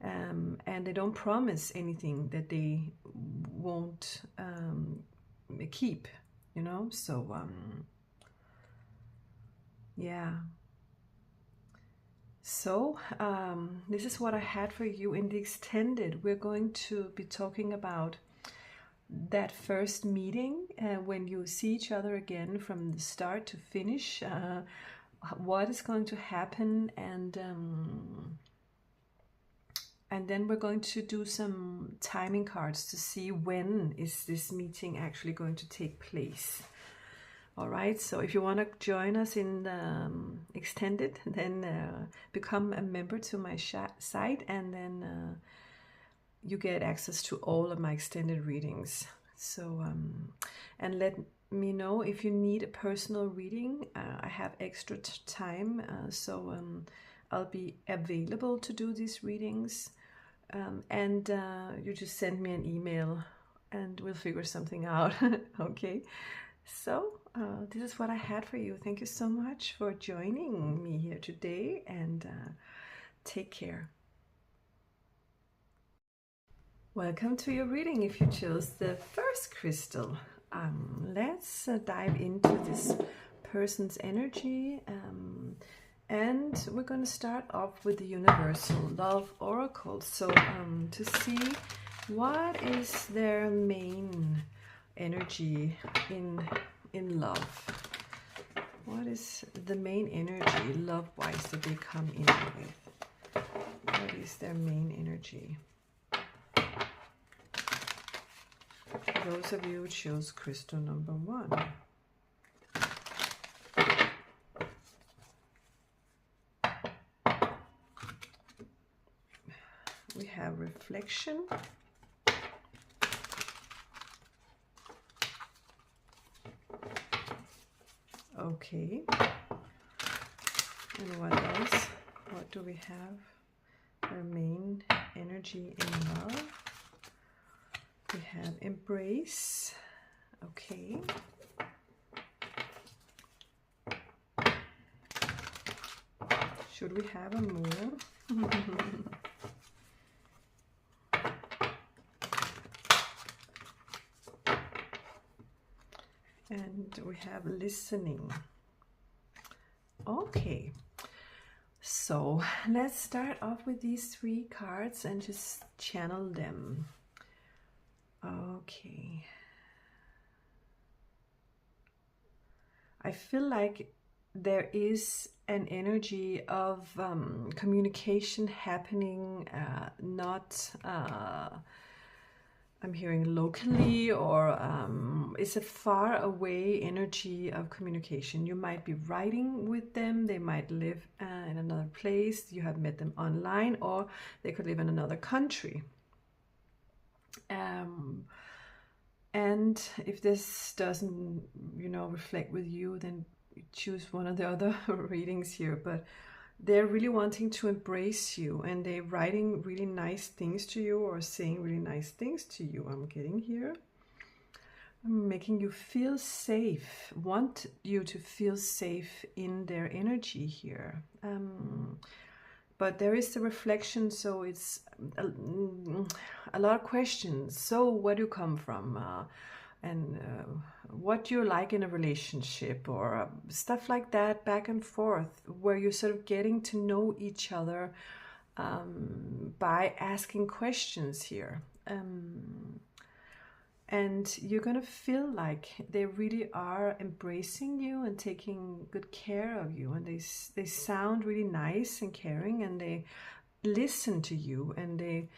A: and they don't promise anything that they won't keep, you know. So yeah, so this is what I had for you in the extended. We're going to be talking about that first meeting, when you see each other again from the start to finish, what is going to happen, and then we're going to do some timing cards to see when is this meeting actually going to take place. All right, so if you want to join us in the extended, then become a member to my site, and then you get access to all of my extended readings. So, and let me know if you need a personal reading. I have extra time, so I'll be available to do these readings. And you just send me an email and we'll figure something out. Okay, so this is what I had for you. Thank you so much for joining me here today, and take care. Welcome to your reading. If you chose the first crystal, let's dive into this person's energy, and we're going to start off with the Universal Love Oracle. So to see what is their main energy in love. What is the main energy love-wise that they come in with? What is their main energy? For those of you who chose crystal number 1. We have reflection. Okay. And what else? What do we have? Their main energy in love. We have embrace. Okay. Should we have a more? And we have listening. Okay. So let's start off with these 3 cards and just channel them. Okay. I feel like there is an energy of communication happening, not I'm hearing locally, or it's a far away energy of communication. You might be writing with them, they might live in another place, you have met them online, or they could live in another country. And if this doesn't, reflect with you, then choose one of the other readings here. But they're really wanting to embrace you, and they're writing really nice things to you, or saying really nice things to you. I'm getting here. I'm making you feel safe, want you to feel safe in their energy here. But there is the reflection, so it's a lot of questions. So where do you come from? And what you're like in a relationship, or stuff like that, back and forth, where you're sort of getting to know each other by asking questions here. And you're going to feel like they really are embracing you and taking good care of you. And they sound really nice and caring, and they listen to you, and they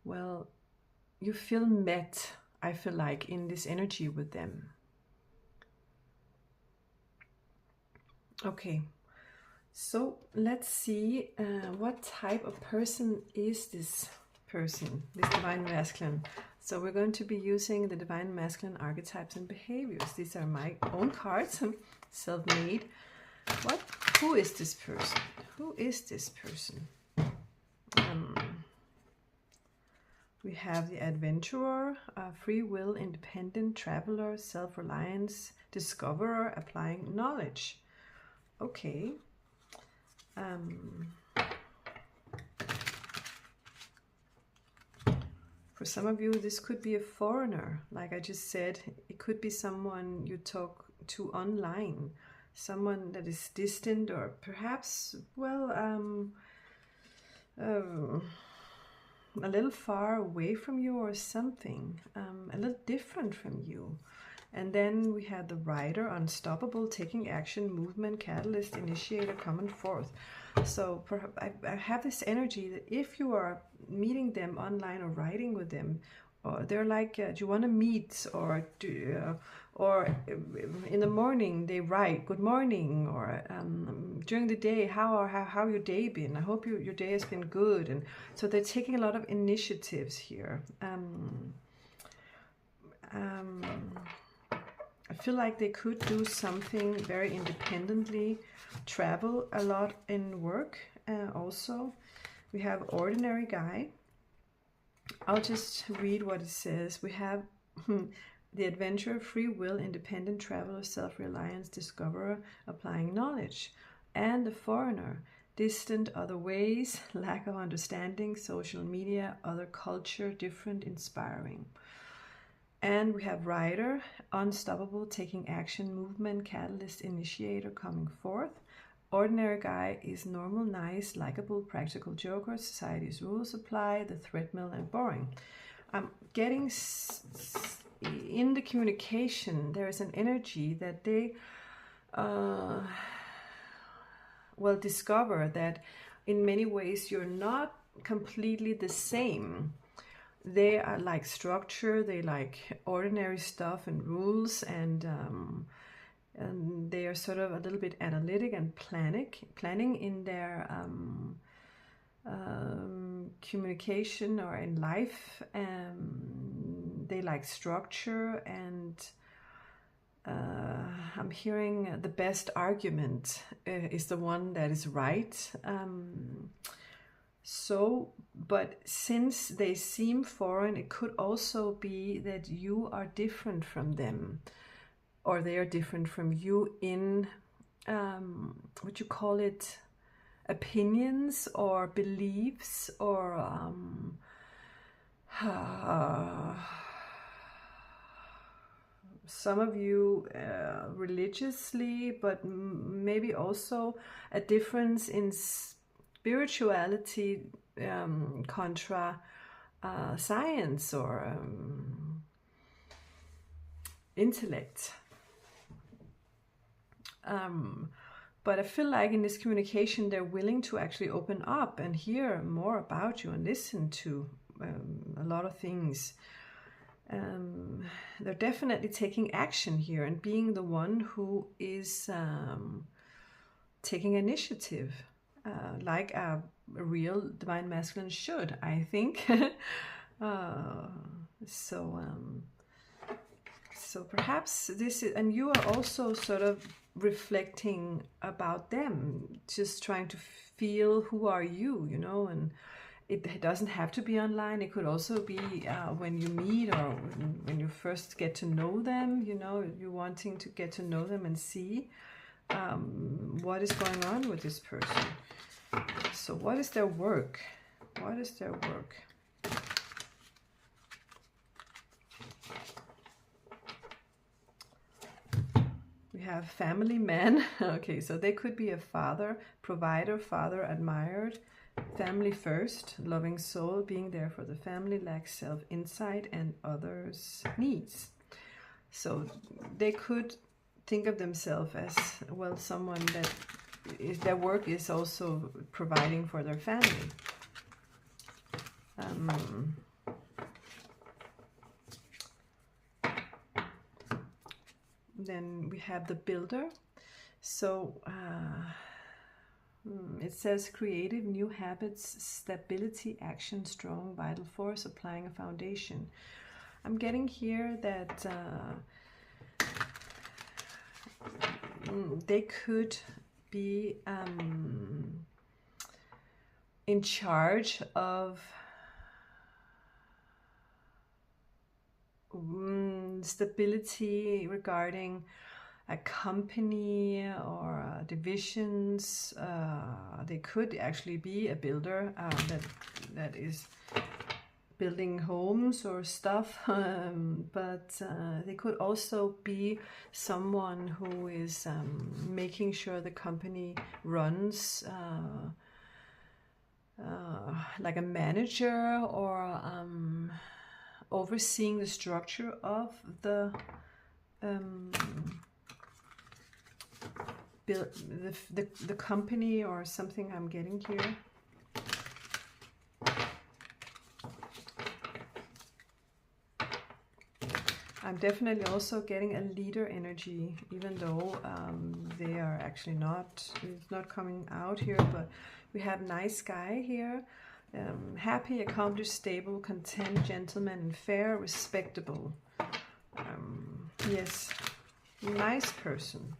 A: well, you feel met, I feel like, in this energy with them. Okay. So let's see what type of person is this person, this Divine Masculine. So we're going to be using the Divine Masculine archetypes and behaviors. These are my own cards, self-made. Who is this person? Who is this person? We have the adventurer, free will, independent, traveler, self-reliance, discoverer, applying knowledge. Okay. For some of you, this could be a foreigner. Like I just said, it could be someone you talk to online, someone that is distant, or perhaps, well, a little far away from you, or something, a little different from you. And then we have the rider, unstoppable, taking action, movement, catalyst, initiator, coming forth. So I have this energy that if you are meeting them online or writing with them, or they're like, do you want to meet, or or in the morning they write good morning, or during the day, how your day been? I hope your day has been good. And so they're taking a lot of initiatives here. I feel like they could do something very independently, travel a lot in work. Also, we have ordinary guy. I'll just read what it says. We have the adventurer, free will, independent traveler, self-reliance, discoverer, applying knowledge. And the foreigner, distant, other ways, lack of understanding, social media, other culture, different, inspiring. And we have rider, unstoppable, taking action, movement, catalyst, initiator, coming forth. Ordinary guy is normal, nice, likable, practical joker, society's rules apply, the treadmill, and boring. I'm getting in the communication, there is an energy that they will discover that in many ways you're not completely the same. They are like structure, they like ordinary stuff and rules, and they are sort of a little bit analytic and planning in their communication or in life. They like structure, and I'm hearing the best argument is the one that is right. But since they seem foreign, it could also be that you are different from them, or they are different from you in, what you call it, opinions or beliefs, or some of you religiously, but maybe also a difference in spirituality contra science or intellect. But I feel like in this communication, they're willing to actually open up and hear more about you and listen to a lot of things. They're definitely taking action here and being the one who is taking initiative, like a real divine masculine should, I think. So perhaps this is, and you are also sort of reflecting about them, just trying to feel who are you, you know, and it doesn't have to be online. It could also be when you meet, or when you first get to know them, you know, you're wanting to get to know them and see what is going on with this person. So what is their work? What is their work? We have family man. Okay, so they could be a father, provider, father admired, family first, loving soul, being there for the family, lacks self-insight and others' needs. So they could think of themselves as, well, someone that their work is also providing for their family. Then we have the builder. So it says creative, new habits, stability, action, strong, vital force, applying a foundation. I'm getting here that they could be in charge of stability regarding a company or divisions. They could actually be a builder that is building homes or stuff, but they could also be someone who is making sure the company runs, like a manager, or overseeing the structure of the the company or something. I'm getting here. I'm definitely also getting a leader energy, even though they are actually not, it's not coming out here, but we have nice guy here. Happy, accomplished, stable, content, gentleman, and fair, respectable. Yes, nice person.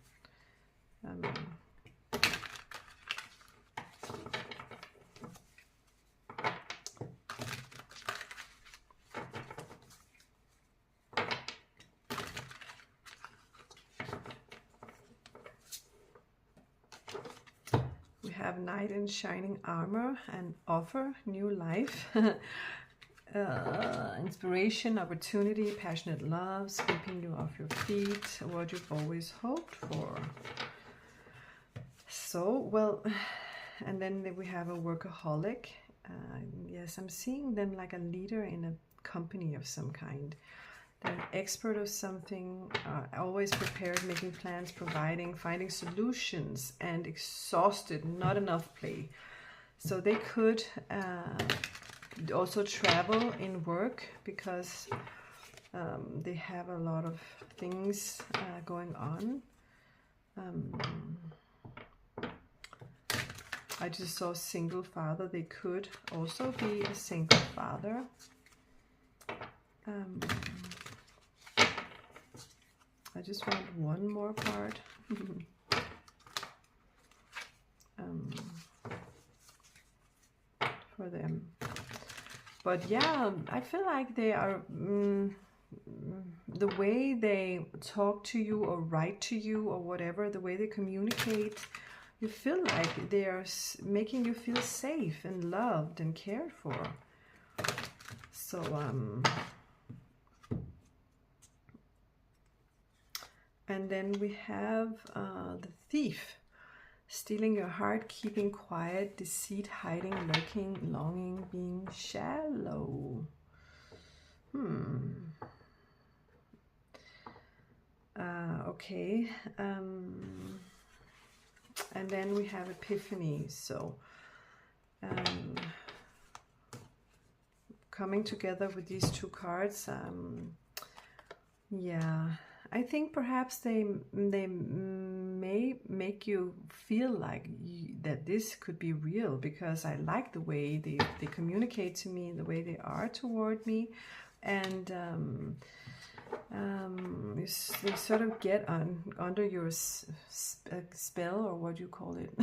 A: We have knight in shining armor and offer new life. Inspiration, opportunity, passionate love, sweeping you off your feet, what you've always hoped for. So, well, and then we have a workaholic. Yes, I'm seeing them like a leader in a company of some kind. They're an expert of something, always prepared, making plans, providing, finding solutions, and exhausted, not enough play. So they could also travel in work because they have a lot of things going on. I just saw single father. They could also be a single father. I just want one more part. For them. But yeah, I feel like they are, the way they talk to you or write to you or whatever, the way they communicate, you feel like they are making you feel safe and loved and cared for. So, and then we have the thief. Stealing your heart, keeping quiet, deceit, hiding, lurking, longing, being shallow. Okay. And then we have epiphany. So, coming together with these two cards. Yeah. I think perhaps they may make you feel like that this could be real, because I like the way they communicate to me, the way they are toward me, and they sort of get under your spell, or what you call it.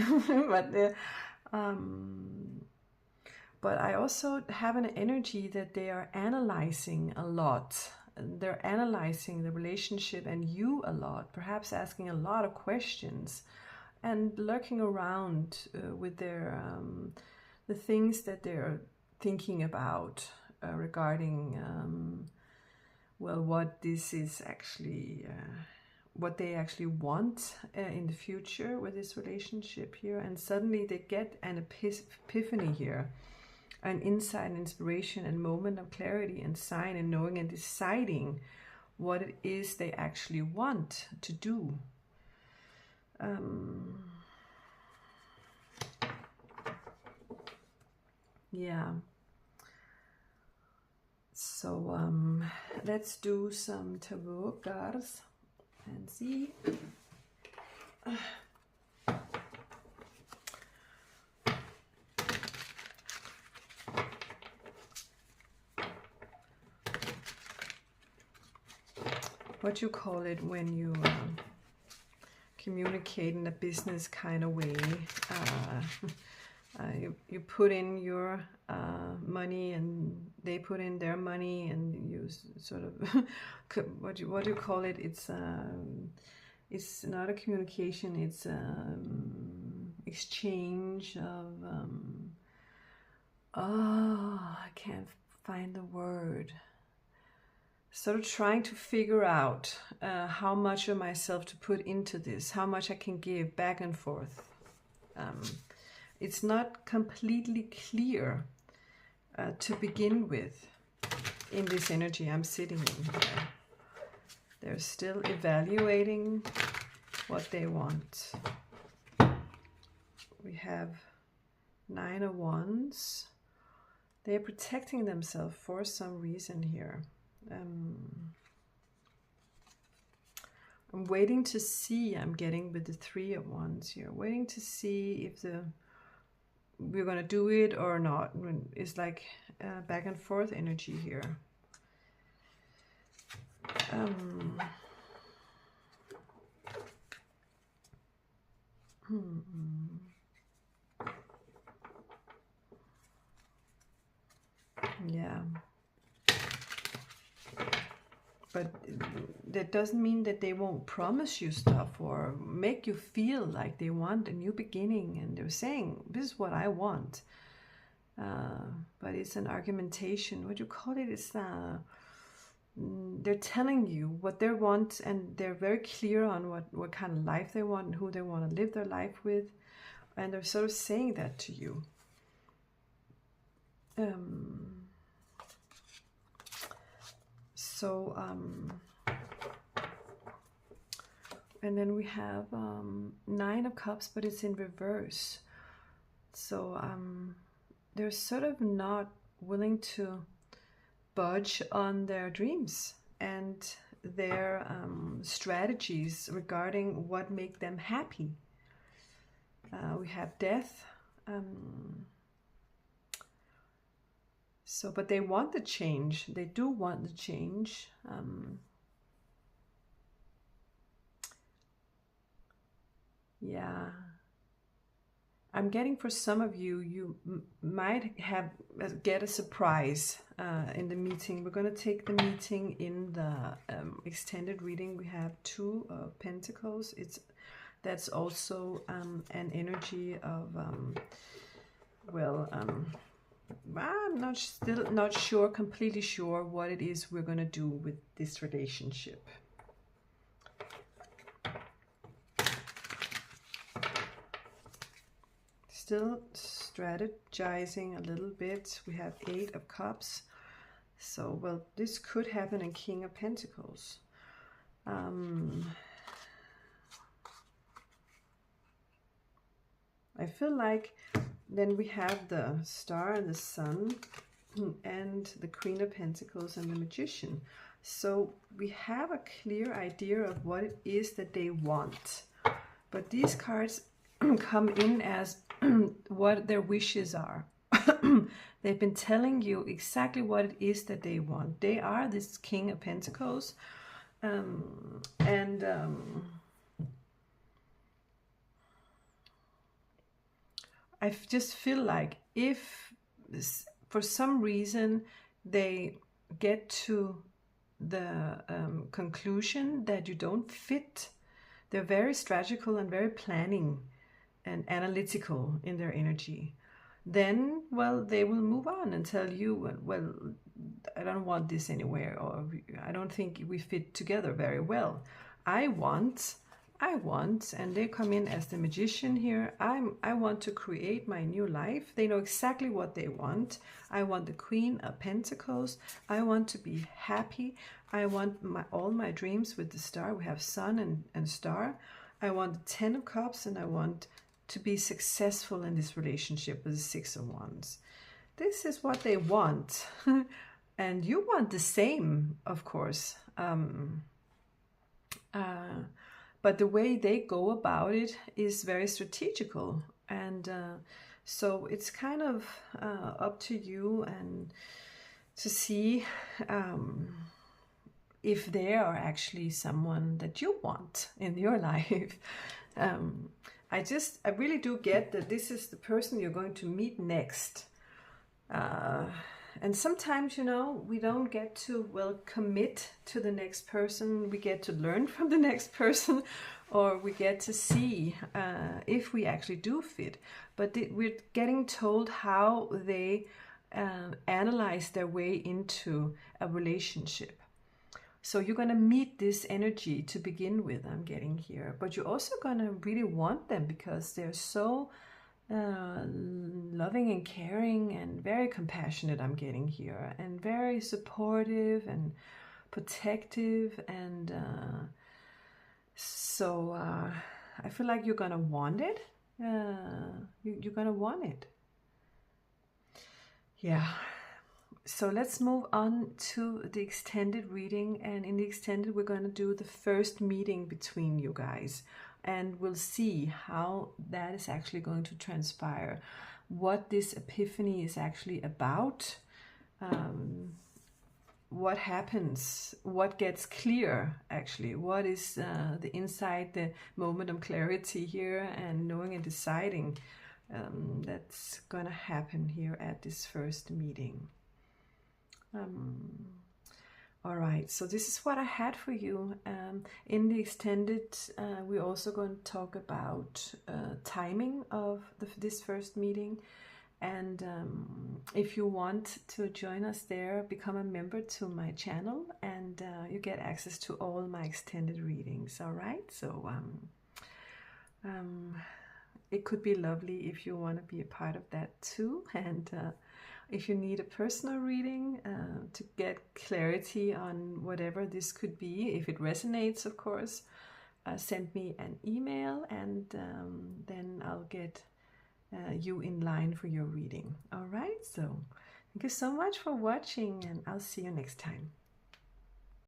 A: But I also have an energy that they are analyzing a lot. They're analyzing the relationship and you a lot, perhaps asking a lot of questions and lurking around with their the things that they're thinking about regarding well, what this is actually what they actually want in the future with this relationship here. And suddenly they get an epiphany here, an insight, an inspiration, and moment of clarity and sign and knowing and deciding what it is they actually want to do. Yeah. So let's do some tarot cards and see. What you call it when you communicate in a business kind of way. You put in your money and they put in their money, and you sort of what do you call it? It's not a communication. It's exchange of I can't find the word. Sort of trying to figure out how much of myself to put into this, how much I can give back and forth. It's not completely clear to begin with in this energy I'm sitting in here. They're still evaluating what they want. We have 9 of Wands. They're protecting themselves for some reason here. I'm waiting to see, I'm getting with the Three of Wands here, waiting to see if we're going to do it or not. It's like back and forth energy here. Yeah. But that doesn't mean that they won't promise you stuff or make you feel like they want a new beginning, and they're saying, this is what I want. But it's an argumentation. What do you call it? It's they're telling you what they want, and they're very clear on what kind of life they want and who they want to live their life with. And they're sort of saying that to you. And then we have Nine of Cups, but it's in reverse. So they're sort of not willing to budge on their dreams and their strategies regarding what make them happy. We have Death. But they want the change. They do want the change. Yeah. I'm getting, for some of you, you might get a surprise in the meeting. We're going to take the meeting in the extended reading. We have Two of Pentacles. That's also an energy of, I'm still not sure, completely sure what it is we're going to do with this relationship. Still strategizing a little bit. We have Eight of Cups. So, well, this could happen in King of Pentacles. I feel like then we have the Star and the Sun and the Queen of Pentacles and the Magician. So we have a clear idea of what it is that they want. But these cards come in as what their wishes are. They've been telling you exactly what it is that they want. They are this King of Pentacles. I just feel like if for some reason they get to the conclusion that you don't fit, they're very strategical and very planning and analytical in their energy, then, well, they will move on and tell you, well, I don't want this anywhere, or I don't think we fit together very well. I want, and they come in as the Magician here. I want to create my new life. They know exactly what they want. I want the Queen of Pentacles. I want to be happy. I want all my dreams with the Star. We have Sun and Star. I want the Ten of Cups, and I want to be successful in this relationship with the Six of Wands. This is what they want. And you want the same, of course. But the way they go about it is very strategical. And so it's kind of up to you and to see if they are actually someone that you want in your life. I really do get that this is the person you're going to meet next. And sometimes, you know, we don't get to, well, commit to the next person. We get to learn from the next person, or we get to see if we actually do fit. But we're getting told how they analyze their way into a relationship. So you're going to meet this energy to begin with, I'm getting here. But you're also going to really want them because they're so loving and caring and very compassionate, I'm getting here, and very supportive and protective. And so I feel like you're going to want it. You're going to want it. Yeah. So let's move on to the extended reading, and in the extended we're going to do the first meeting between you guys, and we'll see how that is actually going to transpire, what this epiphany is actually about, what happens, what gets clear actually, what is the insight, the moment of clarity here, and knowing and deciding that's gonna happen here at this first meeting. All right, so this is what I had for you. In the extended, we're also going to talk about timing of this first meeting. And if you want to join us there, become a member to my channel, and you get access to all my extended readings. All right, so it could be lovely if you want to be a part of that too. And if you need a personal reading to get clarity on whatever this could be, if it resonates, of course, send me an email, and then I'll get you in line for your reading. All right, so thank you so much for watching, and I'll see you next time.